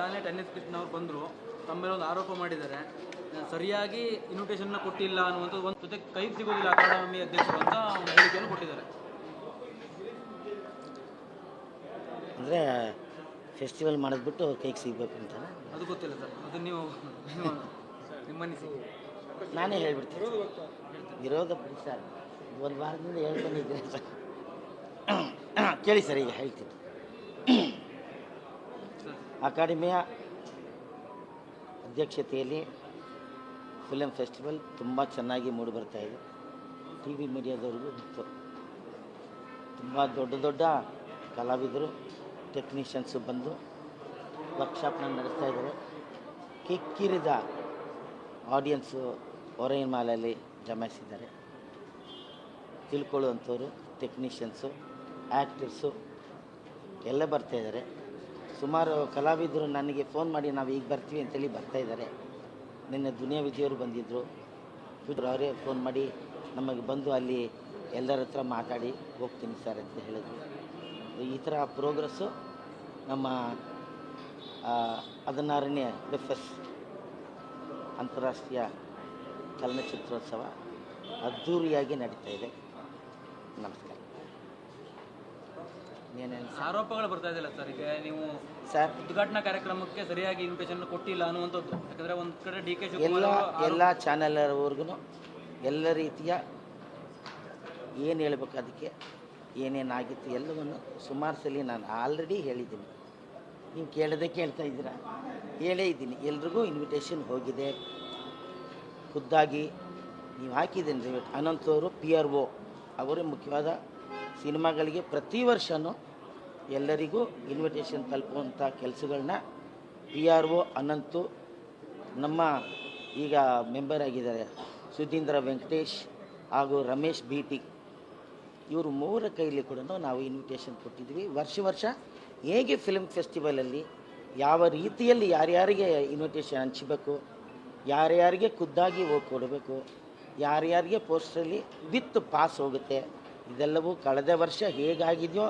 ತಾನೇ ಟೆನ್ನಿಸ್ ಕಿಟ್ನವ್ರು ಬಂದರು, ತಮ್ಮ ಮೇಲೆ ಒಂದು ಆರೋಪ ಮಾಡಿದ್ದಾರೆ, ಸರಿಯಾಗಿ ಇನ್ವಿಟೇಷನ್ನ ಕೊಟ್ಟಿಲ್ಲ ಅನ್ನುವಂಥದ್ದು. ಒಂದು ಜೊತೆ ಕೈಗೆ ಸಿಗೋದಿಲ್ಲ ಅಕಾಡೆಮಿ ಅಧ್ಯಕ್ಷರು ಅಂತ ಒಂದು ಹೇಳಿಕೆಯನ್ನು ಕೊಟ್ಟಿದ್ದಾರೆ. ಅಂದರೆ ಫೆಸ್ಟಿವಲ್ ಮಾಡಿದ್ಬಿಟ್ಟು ಅವ್ರ ಕೈಗೆ ಸಿಗಬೇಕು ಅಂತ ಅದು ಗೊತ್ತಿಲ್ಲ ಸರ್, ಅದು ನೀವು ನಿಮ್ಮ ಅನಿಸಿಕೆ. ನಾನೇ ಹೇಳ್ಬಿಡ್ತೀನಿ ವಿರೋಧ ಪಡಿ ಸರ್, ಒಂದು ವಾರದಿಂದ ಹೇಳ್ಕೊಂಡಿದ್ದೀನಿ ಸರ್. ಕೇಳಿ ಸರ್, ಈಗ ಹೇಳ್ತೀನಿ. ಅಕಾಡೆಮಿಯ ಅಧ್ಯಕ್ಷತೆಯಲ್ಲಿ ಫಿಲಮ್ ಫೆಸ್ಟಿವಲ್ ತುಂಬ ಚೆನ್ನಾಗಿ ಮೂಡಿಬರ್ತಾಯಿದೆ. ಟಿ ವಿ ಮೀಡಿಯಾದವ್ರಿಗೂ ಗೊತ್ತು. ತುಂಬ ದೊಡ್ಡ ದೊಡ್ಡ ಕಲಾವಿದರು, ಟೆಕ್ನಿಷಿಯನ್ಸು ಬಂದು ವರ್ಕ್ಶಾಪ್ನ ನಡೆಸ್ತಾ ಇದ್ದಾರೆ. ಕಿಕ್ಕಿರಿದ ಆಡಿಯನ್ಸು ಹೊರಗಿನ ಮಾಲಲ್ಲಿ ಜಮಾಯಿಸಿದ್ದಾರೆ. ತಿಳ್ಕೊಳ್ಳುವಂಥವ್ರು, ಟೆಕ್ನಿಷಿಯನ್ಸು, ಆ್ಯಕ್ಟರ್ಸು ಎಲ್ಲ ಬರ್ತಾಯಿದ್ದಾರೆ. ಸುಮಾರು ಕಲಾವಿದರು ನನಗೆ ಫೋನ್ ಮಾಡಿ ನಾವು ಈಗ ಬರ್ತೀವಿ ಅಂತೇಳಿ ಬರ್ತಾಯಿದ್ದಾರೆ. ನಿನ್ನೆ ದುನಿಯಾ ವಿಜಯವರು ಬಂದಿದ್ದರು, ಅವರೇ ಫೋನ್ ಮಾಡಿ ನಮಗೆ ಬಂದು ಅಲ್ಲಿ ಎಲ್ಲರ ಹತ್ರ ಮಾತಾಡಿ ಹೋಗ್ತೀನಿ ಸರ್ ಅಂತ ಹೇಳಿದ್ರು. ಈ ಥರ ಪ್ರೋಗ್ರೆಸ್ಸು ನಮ್ಮ 16ನೇ FS ಅಂತಾರಾಷ್ಟ್ರೀಯ ಚಲನಚಿತ್ರೋತ್ಸವ ಅದ್ಧೂರಿಯಾಗಿ ನಡೀತಾ ಇದೆ. ನಮಸ್ಕಾರ. ಏನೇನು ಆರೋಪಗಳು ಬರ್ತಾ ಇದೆಯಲ್ಲ ಸರ್, ಈಗ ನೀವು ಸರ್ ಉದ್ಘಾಟನಾ ಕಾರ್ಯಕ್ರಮಕ್ಕೆ ಸರಿಯಾಗಿ ಇನ್ವಿಟೇಷನ್ ಕೊಟ್ಟಿಲ್ಲ ಅನ್ನುವಂಥದ್ದು. ಯಾಕಂದರೆ ಒಂದು ಕಡೆ DK ಎಲ್ಲ ಚಾನೆಲ್ವರೆಗೂ ಎಲ್ಲ ರೀತಿಯ ಏನು ಹೇಳಬೇಕು, ಅದಕ್ಕೆ ಏನೇನಾಗಿತ್ತು ಎಲ್ಲವನ್ನು ಸುಮಾರು ಸಲ ನಾನು ಆಲ್ರೆಡಿ ಹೇಳಿದ್ದೀನಿ. ನೀವು ಕೇಳದೆ ಕೇಳ್ತಾ ಇದ್ದೀರಾ, ಹೇಳೇ ಇದ್ದೀನಿ. ಎಲ್ರಿಗೂ ಇನ್ವಿಟೇಷನ್ ಹೋಗಿದೆ. ಖುದ್ದಾಗಿ ನೀವು ಹಾಕಿದ್ದೀನಿ ರೀ. ಅನಂತವರು PRO ಅವರೇ ಮುಖ್ಯವಾದ ಸಿನಿಮಾಗಳಿಗೆ ಪ್ರತಿ ವರ್ಷವೂ ಎಲ್ಲರಿಗೂ ಇನ್ವಿಟೇಷನ್ ತಲುಪುವಂಥ ಕೆಲಸಗಳನ್ನ PRO ಅನಂತು, ನಮ್ಮ ಈಗ ಮೆಂಬರ್ ಆಗಿದ್ದಾರೆ ಸುಧೀಂದ್ರ ವೆಂಕಟೇಶ್ ಹಾಗೂ ರಮೇಶ್ BT, ಇವರು ಮೂವರ ಕೈಲಿ ಕೂಡ ನಾವು ಇನ್ವಿಟೇಷನ್ ಕೊಟ್ಟಿದ್ವಿ. ವರ್ಷ ಹೇಗೆ ಫಿಲ್ಮ್ ಫೆಸ್ಟಿವಲಲ್ಲಿ ಯಾವ ರೀತಿಯಲ್ಲಿ ಯಾರ್ಯಾರಿಗೆ ಇನ್ವಿಟೇಷನ್ ಹಂಚಬೇಕು, ಯಾರ್ಯಾರಿಗೆ ಖುದ್ದಾಗಿ ಹೋಗಿ ಕೊಡಬೇಕು, ಯಾರ್ಯಾರಿಗೆ ಪೋಸ್ಟರಲ್ಲಿ ವಿತ್ ಪಾಸ್ ಹೋಗುತ್ತೆ, ಇದೆಲ್ಲವೂ ಕಳೆದ ವರ್ಷ ಹೇಗಾಗಿದೆಯೋ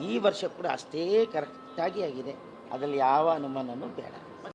ಈ ವರ್ಷ ಕೂಡ ಅಷ್ಟೇ ಕರೆಕ್ಟಾಗಿ ಆಗಿದೆ. ಅದರಲ್ಲಿ ಯಾವ ಅನುಮಾನವೂ ಬೇಡ.